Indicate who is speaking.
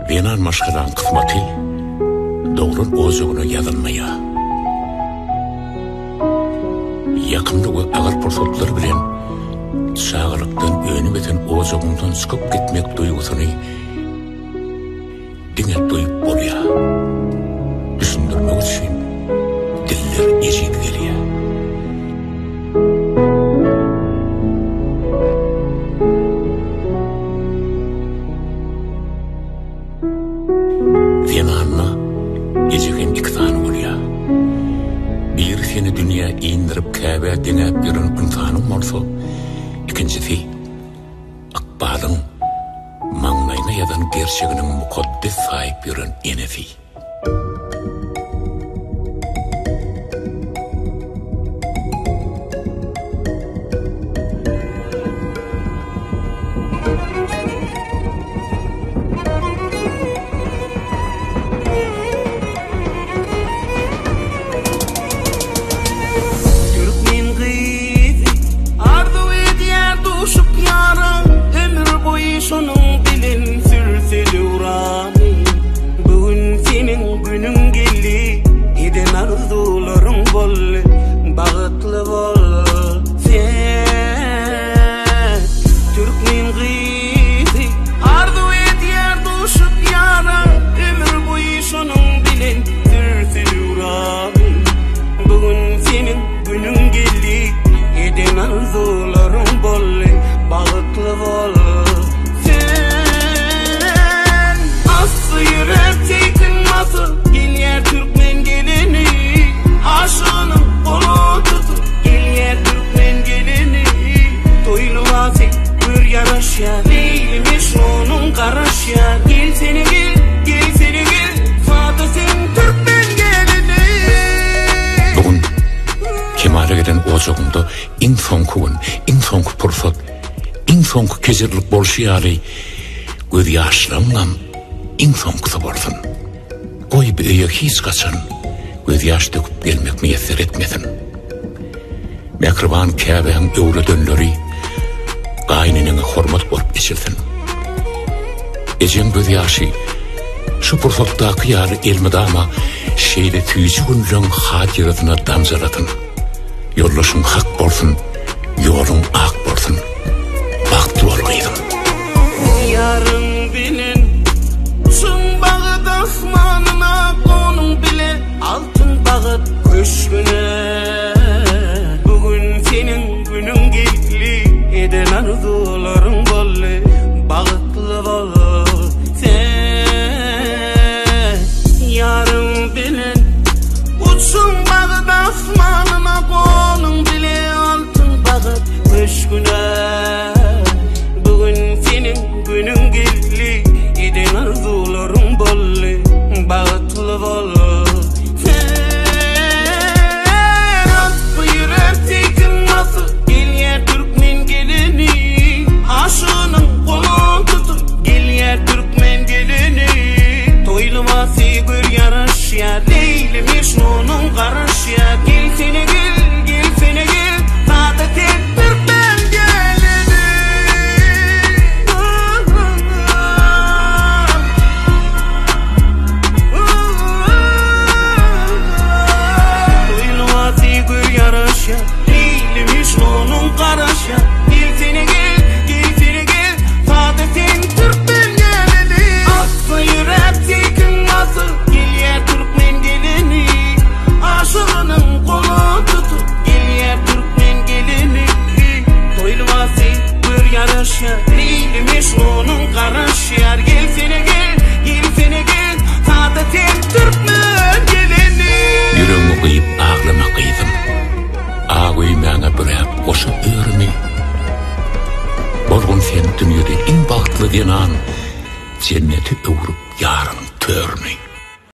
Speaker 1: Benan maşkadan kısmatil, doğrun ozuğuna yazılmaya. Yakınlığı ağır fırsatlar bilen, sağlıktan önü beten ozuğundan çıkıp gitmek duygusunu dine duyup bolya. Düşündürmek için diller eşit geliyor. Venanna ejegen iktan bolya. Bir seni dünya indirip käbä deňäp birin insanym bolsa, ikincisi akbalın maňlaýyna ýazan gerçeginiň mukaddes saýyp birin enesi.
Speaker 2: Şonun dilin sürseli urani. Bugün senin günün geldi. Eden arzularım bol, bağıtlı bol. Sen Türkmen gıydı, arzu ediyor duşup yara. Ömür boyu şonun dilin sürseli urani. Bugün senin günün geldi. Eden arzularım bol, bağıtlı bol. Gelyer Türkmen geleni, aşığının kolu tutup. Gelyer Türkmen geleni, toyluması bir yaraşya. Leylimiş onun karaşya. Gel seni gel, gel seni gel, Fatih sen Türkmen geleni.
Speaker 1: Bugün kemale giden ozuğumda in sonkuğun, in sonku pursat, in sonku kezirlik bolşiyari göz yaşlarımdan in sonkusu bolsun. Oy bir öýe hiç kaçan, göz yaş döküp gelmek müyesser etmesin. Mekriban käbäň öwre dönleri, gaýnynyň hormat bolup geçirsin. Ejem göz ýaşy, şu pursatdaky ýary elmedama, şeýle tüýjü günlüň hatyratyna damjaratyn. Ýollaşyň hak bolsun, ýoluň ak bolsun, bagtly bolgaýdym.
Speaker 2: Yarın bilen, şun bağıt asmanına konun bile, altın bağıt köşküne. Bugün senin günün geldi, eden arzularım bol, bağıtlı bol. Sen yarın bilen, uçsun bağıt asmanına konun bile, altın bağıt köşküne. Bugün senin günün geldi, eden arzularım bol, bağıtlı bol. Sen aslı yürek tekin nasıl, gelyer Türkmen geleni, aşığının kolunu tutup. Gelyer Türkmen geleni, toyluması gör yaraşya. Leylimiş onun karaşya. Gel seni gel, gel seni gel, Fatih sen Türkmen geleni. Leylimiş onun karaşya. Gel seni gel, gel seni gel, Fatih sen Türkmen geleni. Aslı yürek tekin nasıl, gelyer Türkmen geleni, aşığının kolu tutup. Gelyer Türkmen geleni, toyluması bir yaraşya. Leylimiş onun karaşya. Gel seni gel, gel seni gel, Fatih sen Türkmen geleni.
Speaker 1: Yüreğimi kıyıp ağlama kıydım. Ağuy mäňe biräp goşup öýrüni. Bolgun sen dünýede iň bagtly denan, cenneti öwrüp ýaryň törni.